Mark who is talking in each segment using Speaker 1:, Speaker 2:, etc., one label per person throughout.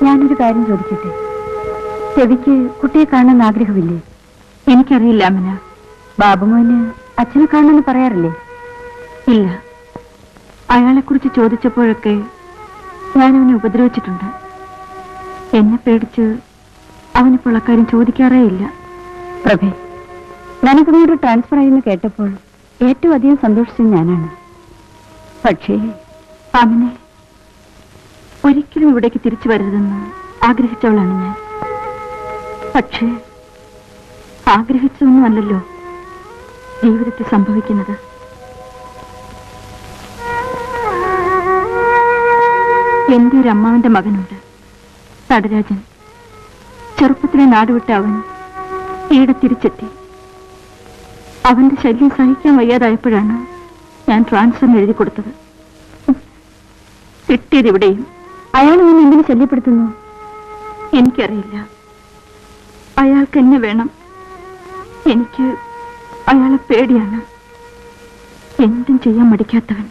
Speaker 1: ഞാനൊരു കാര്യം ചോദിക്കട്ടെ? രവിക്ക് കുട്ടിയെ കാണാൻ ആഗ്രഹമില്ലേ?
Speaker 2: എനിക്കറിയില്ല അമ്മന.
Speaker 1: ബാബുമോന് അച്ഛനെ കാണണമെന്ന് പറയാറില്ലേ?
Speaker 2: ഇല്ല. അയാളെക്കുറിച്ച് ചോദിച്ചപ്പോഴൊക്കെ ഞാൻ അവനെ ഉപദ്രവിച്ചിട്ടുണ്ട്. എന്നെ പേടിച്ച് അവനിപ്പോൾ അക്കാര്യം ചോദിക്കാറേ ഇല്ല.
Speaker 1: പ്രഭേ, നനകുമാരുടെ ട്രാൻസ്ഫർ ആയെന്ന് കേട്ടപ്പോൾ ഏറ്റവും അധികം സന്തോഷിച്ചത് ഞാനാണ്. പക്ഷേ
Speaker 2: അവനെ ഒരിക്കലും ഇവിടേക്ക് തിരിച്ചു വരരുതെന്ന് ആഗ്രഹിച്ചവളാണ് ഞാൻ. പക്ഷേ ആഗ്രഹിച്ചൊന്നുമല്ലല്ലോ ജീവിതത്തിൽ സംഭവിക്കുന്നത്. എന്റെ ഒരു അമ്മാവന്റെ മകനുണ്ട്, തടരാജൻ. ചെറുപ്പത്തിലെ നാടുവിട്ട അവൻ ഈടെ തിരിച്ചെത്തി. അവന്റെ ശല്യം സഹിക്കാൻ വയ്യാതായപ്പോഴാണ് ഞാൻ ട്രാൻസ്ഫറിന് എഴുതി കൊടുത്തത്. കിട്ടിയത് ഇവിടെയും.
Speaker 1: അയാൾ ഞാൻ എന്തിനു ശല്യപ്പെടുത്തുന്നു?
Speaker 2: എനിക്കറിയില്ല. അയാൾക്ക് എന്നെ വേണം. എനിക്ക് അയാളെ പേടിയാണ്. എന്തും ചെയ്യാൻ മടിക്കാത്തവൻ.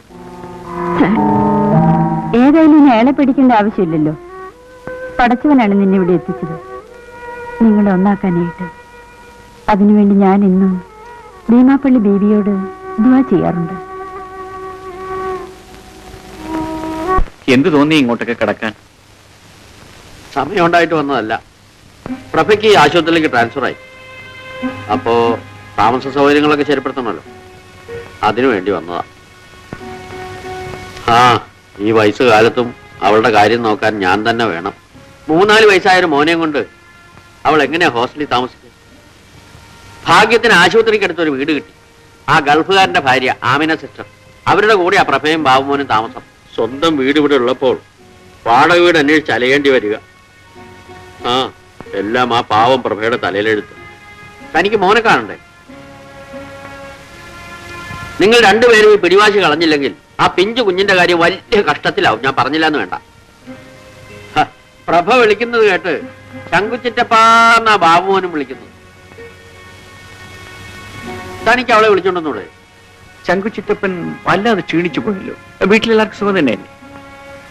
Speaker 1: ഏതായാലും ഇനി അയാളെ പേടിക്കേണ്ട ആവശ്യമില്ലല്ലോ. പടച്ചവനാണ് നിന്നെ ഇവിടെ എത്തിച്ചത്, നിങ്ങളെ ഒന്നാക്കാനായിട്ട്. അതിനുവേണ്ടി ഞാൻ ഇന്നും ഭീമാപ്പള്ളി ബീവിയോട് ദുആ ചെയ്യാറുണ്ട്.
Speaker 3: എന്ത് തോന്നി ഇങ്ങോട്ടൊക്കെ കിടക്കാൻ?
Speaker 4: സമയം ഉണ്ടായിട്ട് വന്നതല്ല. പ്രഭയ്ക്ക് ആശുപത്രിയിലേക്ക് ട്രാൻസ്ഫർ ആയി. അപ്പോ താമസ സൗകര്യങ്ങളൊക്കെ ശരിപ്പെടുത്തണമല്ലോ, അതിനു വേണ്ടി വന്നതാ. ആ, ഈ വയസ്സുകാലത്തും അവളുടെ കാര്യം നോക്കാൻ ഞാൻ തന്നെ വേണം. 3-4 വയസ്സായൊരു മോനെയും കൊണ്ട് അവൾ എങ്ങനെയാ ഹോസ്റ്റലിൽ താമസിക്കുക? ഭാഗ്യത്തിന് ആശുപത്രിക്ക് അടുത്തൊരു വീട് കിട്ടി. ആ ഗൾഫുകാരന്റെ ഭാര്യ ആമിന സിസ്റ്റർ, അവരുടെ കൂടെ ആ പ്രഭയും ബാബുമോനും താമസം. സ്വന്തം വീട് ഇവിടെ ഉള്ളപ്പോൾ വാടക വീട് അന്വേഷിച്ച് അലയേണ്ടി വരിക. ആ, എല്ലാം ആ പാവം പ്രഭയുടെ തലയിലെടുത്ത്. തനിക്ക് മോനെ കാണണ്ടേ? നിങ്ങൾ രണ്ടുപേരും ഈ പിടിവാശി കളഞ്ഞില്ലെങ്കിൽ ആ പിഞ്ചു കുഞ്ഞിന്റെ കാര്യം വലിയ കഷ്ടത്തിലാവും. ഞാൻ പറഞ്ഞില്ല എന്ന് വേണ്ട. പ്രഭ വിളിക്കുന്നത് കേട്ട് ശങ്കുച്ചിറ്റപ്പാന്നാ ബാബുമോനും വിളിക്കുന്നത്. തനിക്ക് അവളെ വിളിച്ചോണ്ടെന്നൂടെ?
Speaker 3: ശങ്കുച്ചിറ്റപ്പൻ വല്ലാതെ ക്ഷീണിച്ചു പോയല്ലോ. വീട്ടിലെല്ലാവർക്കും സുഖം തന്നെയല്ലേ?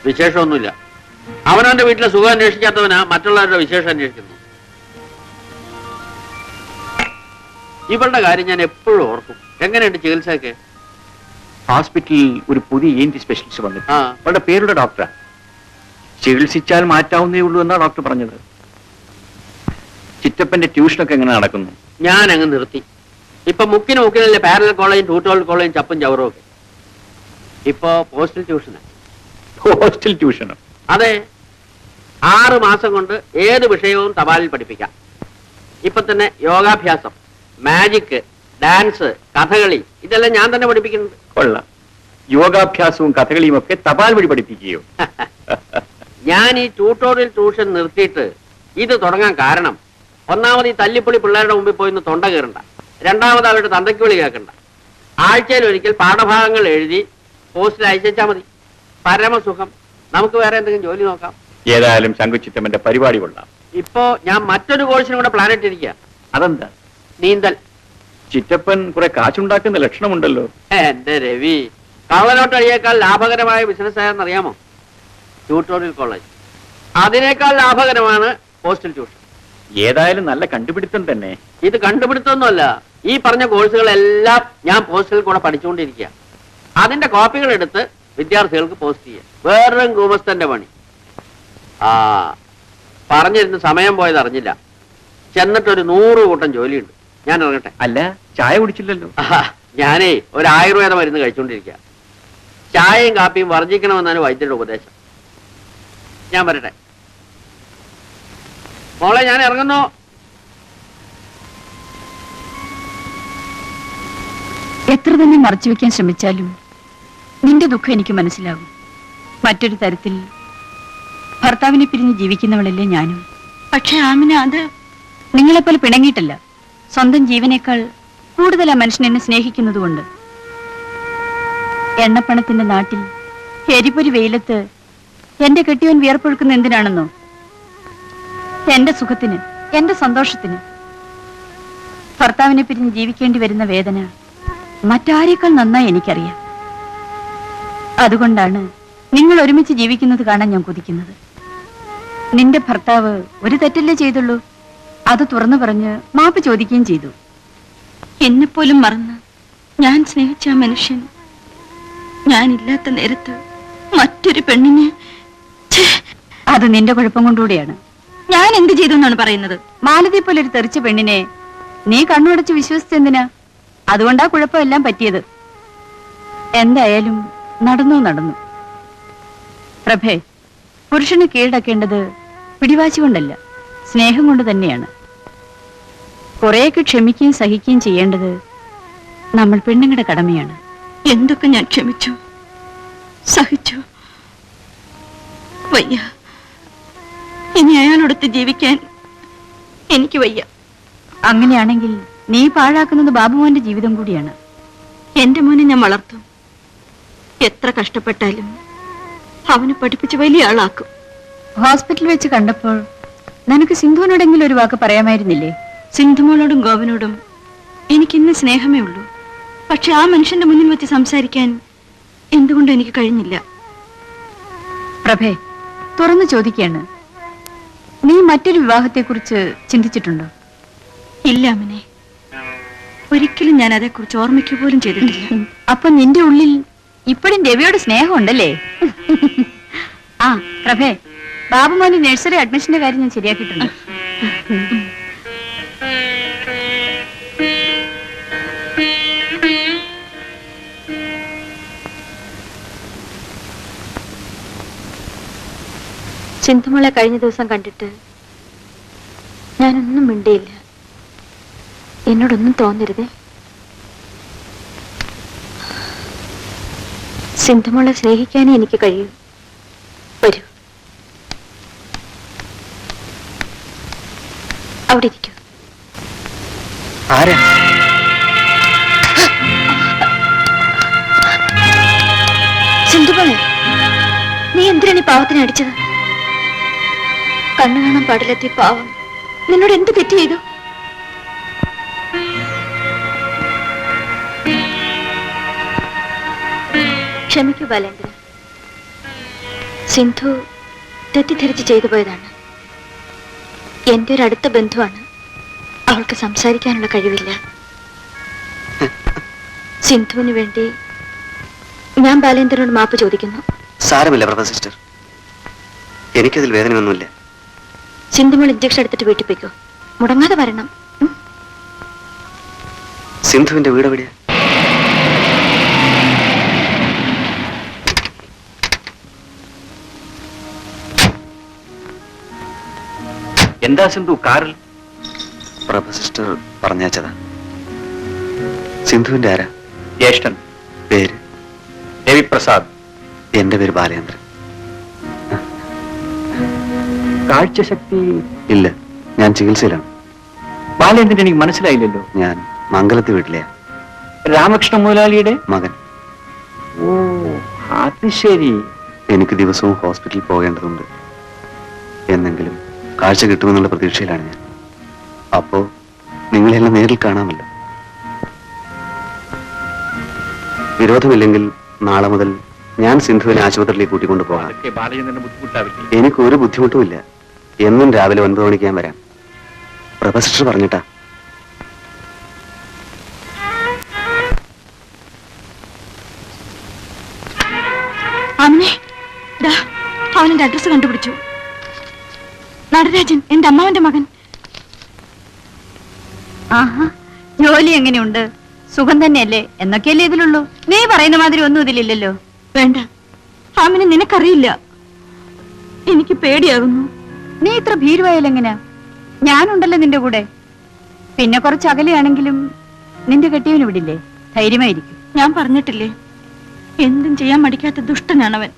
Speaker 4: വിശേഷമൊന്നുമില്ല. അവനവന്റെ വീട്ടിലെ സുഖം അന്വേഷിക്കാത്തവനാ മറ്റുള്ളവരുടെ വിശേഷം അന്വേഷിക്കുന്നു. ഇവളുടെ കാര്യം ഞാൻ എപ്പോഴും ഓർക്കും. എങ്ങനെയുണ്ട് ചികിത്സയൊക്കെ?
Speaker 3: ഹോസ്പിറ്റലിൽ ഒരു പുതിയ ENT സ്പെഷ്യലിസ്റ്റ് വന്നിട്ട്
Speaker 4: ആ,
Speaker 3: അവളുടെ പേരുടെ ഡോക്ടറാ. ചികിത്സിച്ചാൽ മാറ്റാവുന്നേ ഉള്ളൂ എന്നാ ഡോക്ടർ പറഞ്ഞത്. ചിറ്റപ്പന്റെ ട്യൂഷനൊക്കെ എങ്ങനെ നടക്കുന്നു?
Speaker 4: ഞാൻ അങ്ങ് നിർത്തി. ഇപ്പൊ മുക്കിനല്ലേ പാരലൽ കോളേജും ട്യൂട്ടോറിയൽ കോളേജും ചപ്പും ചവറും ഒക്കെ. ഇപ്പൊ പോസ്റ്റൽ ട്യൂഷനാ.
Speaker 3: ഹോസ്റ്റൽ ട്യൂഷനോ?
Speaker 4: അതെ, 6 മാസം കൊണ്ട് ഏത് വിഷയവും തപാലിൽ പഠിപ്പിക്കാം. ഇപ്പൊ തന്നെ യോഗാഭ്യാസം, മാജിക്, ഡാൻസ്, കഥകളി, ഇതെല്ലാം ഞാൻ തന്നെ പഠിപ്പിക്കുന്നുണ്ട്.
Speaker 3: കൊള്ളാം. യോഗാഭ്യാസവും കഥകളിയും ഒക്കെ തപാൽ വഴി പഠിപ്പിക്കുകയോ?
Speaker 4: ഞാൻ ഈ ട്യൂട്ടോറിയൽ ട്യൂഷൻ നിർത്തിയിട്ട് ഇത് തുടങ്ങാൻ കാരണം, ഒന്നാമത് ഈ തല്ലിപ്പൊളി പിള്ളേരുടെ മുമ്പിൽ പോയി തൊണ്ട കയറണ്ട. രണ്ടാമത് അവരുടെ തന്തയ്ക്ക് വിളി കേൾക്കണ്ട. ആഴ്ചയിൽ ഒരിക്കൽ പാഠഭാഗങ്ങൾ എഴുതി പോസ്റ്റിൽ അയച്ചാൽ മതി. പരമസുഖം. നമുക്ക് വേറെ എന്തെങ്കിലും ജോലി നോക്കാം.
Speaker 3: ഏതായാലും ശങ്കുച്ചിറ്റമ്മന്റെ പരിപാടി കൊള്ളാം.
Speaker 4: ഇപ്പോ ഞാൻ മറ്റൊരു കോഴ്സിനും കൂടെ പ്ലാൻ ഇട്ടിരിക്കുക.
Speaker 3: അതെന്താ?
Speaker 4: നീന്തൽ.
Speaker 3: ചിറ്റപ്പൻ കുറെ കാശുണ്ടാക്കുന്ന ലക്ഷണമുണ്ടല്ലോ.
Speaker 4: എന്റെ രവി, കള്ളനോട്ട് അഴിയേക്കാൾ ലാഭകരമായ ബിസിനസ് ആയെന്നറിയാമോ ട്യൂട്ടോറിയൽ കോളേജ്? അതിനേക്കാൾ ലാഭകരമാണ് പോസ്റ്റൽ ട്യൂഷൻ.
Speaker 3: ഏതായാലും നല്ല കണ്ടുപിടുത്തം തന്നെ.
Speaker 4: ഇത് കണ്ടുപിടുത്തൊന്നുമല്ല. ഈ പറഞ്ഞ കോഴ്സുകളെല്ലാം ഞാൻ പോസ്റ്റലിൽ കൂടെ പഠിച്ചുകൊണ്ടിരിക്കുക. അതിന്റെ കോപ്പികൾ എടുത്ത് വിദ്യാർത്ഥികൾക്ക് പോസ്റ്റ് ചെയ്യുക. വേറൊരു ഗുമസ്തന്റെ പണി. ആ, പറഞ്ഞിരുന്ന് സമയം പോയത് അറിഞ്ഞില്ല. ചെന്നിട്ടൊരു 100 കൂട്ടം ജോലിയുണ്ട്. ഞാൻ ഇറങ്ങട്ടെ.
Speaker 3: അല്ല, ചായ കുടിച്ചില്ലല്ലോ.
Speaker 4: ഞാനേ ഒരു ആയുർവേദ മരുന്ന് കഴിച്ചുകൊണ്ടിരിക്കുക. ചായയും കാപ്പിയും വർജിക്കണമെന്നാണ് വൈദ്യരുടെ ഉപദേശം. ഞാൻ വരട്ടെ മോളെ, ഞാൻ ഇറങ്ങുന്നു.
Speaker 2: എത്ര തന്നെ മറച്ചു വെക്കാൻ ശ്രമിച്ചാലും നിന്റെ ദുഃഖം എനിക്ക് മനസ്സിലാകും. മറ്റൊരു തരത്തിൽ ഭർത്താവിനെ പിരിഞ്ഞ് ജീവിക്കുന്നവളല്ലേ ഞാനും. പക്ഷെ ആമിന അത് നിങ്ങളെപ്പോലെ പിണങ്ങിയിട്ടല്ല, സ്വന്തം ജീവനേക്കാൾ കൂടുതൽ ആ മനുഷ്യൻ എന്നെ സ്നേഹിക്കുന്നത് കൊണ്ട്. എണ്ണപ്പണത്തിന്റെ നാട്ടിൽ എരിപൊരി വെയിലത്ത് എന്റെ കെട്ടിയവൻ വിയർപ്പൊഴുക്കുന്ന എന്തിനാണെന്നോ? എന്റെ സുഖത്തിന്, എന്റെ സന്തോഷത്തിന്. ഭർത്താവിനെ പിരിഞ്ഞ് ജീവിക്കേണ്ടി വരുന്ന വേദന മറ്റാരേക്കാൾ നന്നായി എനിക്കറിയാം. അതുകൊണ്ടാണ് നിങ്ങൾ ഒരുമിച്ച് ജീവിക്കുന്നത് കാണാൻ ഞാൻ കൊതിക്കുന്നത്. നിന്റെ ഭർത്താവ് ഒരു തെറ്റല്ലേ ചെയ്തുള്ളൂ. അത് തുറന്നു പറഞ്ഞ് മാപ്പ് ചോദിക്കുകയും ചെയ്തു.
Speaker 1: എന്നെപ്പോലും മറന്ന് ഞാൻ സ്നേഹിച്ച ആ മനുഷ്യൻ ഞാനില്ലാത്ത നേരത്ത് മറ്റൊരു പെണ്ണിനെ
Speaker 2: അത് നിന്റെ കുഴപ്പം കൊണ്ടുകൂടിയാണ്.
Speaker 1: ഞാൻ എന്ത് ചെയ്തു എന്നാണ് പറയുന്നത്?
Speaker 2: മാലതി പോലെ ഒരു തെറിച്ച പെണ്ണിനെ നീ കണ്ണുടച്ച് വിശ്വസിച്ചെന്തിനാ? അതുകൊണ്ടാ കുഴപ്പമെല്ലാം പറ്റിയത്. എന്തായാലും നടന്നു. പ്രഭേ, പുരുഷന് കീഴടക്കേണ്ടത് പിടിവാശി കൊണ്ടല്ല, സ്നേഹം കൊണ്ട് തന്നെയാണ്. കുറെയൊക്കെ ക്ഷമിക്കുകയും സഹിക്കുകയും ചെയ്യേണ്ടത് നമ്മൾ പെണ്ണുങ്ങളുടെ കടമയാണ്.
Speaker 1: എന്തൊക്കെ ഞാൻ ക്ഷമിച്ചു, സഹിച്ചു. വയ്യ, ഇനി അയാളോടൊത്ത് ജീവിക്കാൻ എനിക്ക് വയ്യ.
Speaker 2: അങ്ങനെയാണെങ്കിൽ നീ പാഴാക്കുന്നത് ബാബുമോന്റെ ജീവിതം കൂടിയാണ്.
Speaker 1: എന്റെ മോനെ ഞാൻ വളർത്തും. എത്ര കഷ്ടപ്പെട്ടാലും അവനെ പഠിപ്പിച്ച് വലിയ ആളാക്കും.
Speaker 2: ഹോസ്പിറ്റലിൽ വെച്ച് കണ്ടപ്പോൾ നിനക്ക് സിന്ധുവിനോടെങ്കിലും ഒരു വാക്ക് പറയാമായിരുന്നില്ലേ?
Speaker 1: സിന്ധുമോളോടും ഗോപനോടും എനിക്കിന്ന് സ്നേഹമേ ഉള്ളൂ. പക്ഷെ ആ മനുഷ്യന്റെ മുന്നിൽ വെച്ച് സംസാരിക്കാൻ എന്തുകൊണ്ടും എനിക്ക് കഴിഞ്ഞില്ല.
Speaker 2: പ്രഭേ, തുറന്നു ചോദിക്കുകയാണ്, നീ മറ്റൊരു വിവാഹത്തെക്കുറിച്ച് ചിന്തിച്ചിട്ടുണ്ടോ?
Speaker 1: ഇല്ല അമ്മനെ, ഒരിക്കലും ഞാൻ അതേക്കുറിച്ച് ഓർമ്മിക്കുക പോലും ചെയ്തിട്ടില്ല.
Speaker 2: അപ്പൊ നിന്റെ ഉള്ളിൽ ഇപ്പോഴും രവിയോട് സ്നേഹമുണ്ടല്ലേ? ആ പ്രഭേ, ബാബുമോന്റെ നഴ്സറി അഡ്മിഷന്റെ കാര്യം ഞാൻ ശരിയാക്കിയിട്ടുണ്ട്.
Speaker 1: സിന്ധുമോളെ കഴിഞ്ഞ ദിവസം കണ്ടിട്ട് ഞാനൊന്നും മിണ്ടിയില്ല. എന്നോടൊന്നും തോന്നരുതേ. സിന്ധുമോളെ സ്നേഹിക്കാനേ എനിക്ക് കഴിയൂ. വരൂ, അവിടെ ഇരിക്കൂ.
Speaker 3: ആരാ?
Speaker 1: സിന്ധുമോളെ, നീ എന്തിനാണ് ഈ പാവത്തിനെ അടിച്ചത്? കണ്ണു കാണാൻ പാടില്ലെത്തിയ പാവം നിന്നോട് എന്ത് തെറ്റ് ചെയ്തു? ക്ഷമിക്കൂ ബാലേന്ദ്ര, സിന്ധു തെറ്റിദ്ധരിച്ച് ചെയ്തു പോയതാണ്. എന്റെ ഒരു അടുത്ത ബന്ധുവാണ്. അവൾക്ക് സംസാരിക്കാനുള്ള കഴിവില്ല. സിന്ധുവിന് വേണ്ടി ഞാൻ ബാലേന്ദ്രനോട് മാപ്പ് ചോദിക്കുന്നു.
Speaker 5: സാരമില്ല പ്രഭ സിസ്റ്റർ, എനിക്കതിൽ വേദനയൊന്നുമില്ല.
Speaker 1: സിന്ധുമോൾ ഇഞ്ചക്ഷൻ എടുത്തിട്ട് വീട്ടിൽ പോയിക്കോ. മുടങ്ങാതെ വരണം.
Speaker 5: സിന്ധുവിന്റെ വീട് എവിടെയാ?
Speaker 3: എന്താ സിന്ധു കാറിൽ?
Speaker 5: പ്രഭ സിസ്റ്റർ പറഞ്ഞയച്ചതാ. സിന്ധുവിന്റെ ആരാ?
Speaker 3: ജ്യേഷ്ഠൻ.
Speaker 5: പേര്?
Speaker 3: രവിപ്രസാദ്.
Speaker 5: എന്റെ പേര് ബാലേന്ദ്രൻ.
Speaker 3: കാഴ്ചശക്തി
Speaker 5: ഇല്ല, ഞാൻ ചികിത്സയിലാണ്.
Speaker 3: ബാലേന്ദ്രൻ എനിക്ക് മനസ്സിലായില്ലല്ലോ.
Speaker 5: ഞാൻ മംഗലത്ത് വീട്ടിലെയാ.
Speaker 3: രാമകൃഷ്ണ മുതലാളിയുടെ
Speaker 5: മകൻ.
Speaker 3: ഓ, അത് ശരി.
Speaker 5: എനിക്ക് ദിവസവും ഹോസ്പിറ്റലിൽ പോകേണ്ടതുണ്ട്. എന്നെങ്കിലും കാഴ്ച കിട്ടുമെന്നുള്ള പ്രതീക്ഷയിലാണ് ഞാൻ. അപ്പോ നിങ്ങളെല്ലാം നേരിൽ കാണാമല്ലോ. വിരോധമില്ലെങ്കിൽ നാളെ മുതൽ ഞാൻ സിന്ധുവിനെ ആശുപത്രിയിലേക്ക് കൂട്ടിക്കൊണ്ടു പോകാം.
Speaker 3: അതൊക്കെ ബാലചന്ദ്രന് ബുദ്ധിമുട്ടാവില്ലേ?
Speaker 5: എനിക്കൊരു ബുദ്ധിമുട്ടുമില്ല. എന്നും രാവിലെ 9 മണിക്ക് ഞാൻ വരാം. പ്രഭ സിസ്റ്റർ പറഞ്ഞിട്ടാ.
Speaker 1: അമ്മേ, ദാ അവനെന്റെ അഡ്രസ് കണ്ടുപിടിച്ചു. നടരാജൻ, എന്റെ അമ്മാവന്റെ മകൻ.
Speaker 2: ആഹാ, ജോലി എങ്ങനെയുണ്ട്? സുഖം തന്നെയല്ലേ? എന്നൊക്കെയല്ലേ ഇതിലുള്ളൂ. നീ പറയുന്ന മാതിരി ഒന്നും ഇതിലില്ലല്ലോ.
Speaker 1: വേണ്ട, അവനെ നിനക്കറിയില്ല. എനിക്ക് പേടിയാകുന്നു.
Speaker 2: നീ ഇത്ര ഭീരുവായാലെങ്ങനാ? ഞാനുണ്ടല്ലോ നിന്റെ കൂടെ. പിന്നെ കുറച്ച് അകലെയാണെങ്കിലും നിന്റെ കെട്ടിയവന് വിടില്ലേ? ധൈര്യമായിരിക്കും.
Speaker 1: ഞാൻ പറഞ്ഞിട്ടില്ലേ, എന്തും ചെയ്യാൻ മടിക്കാത്ത ദുഷ്ടനാണവൻ.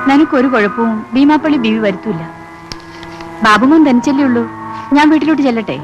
Speaker 2: നിനക്കൊരു കുഴപ്പവും ഭീമാപ്പള്ളി ബീവി വരുത്തൂല. ബാബുമോൻ തനിച്ചല്ലേ ഉള്ളൂ. ഞാൻ വീട്ടിലോട്ട് ചെല്ലട്ടെ?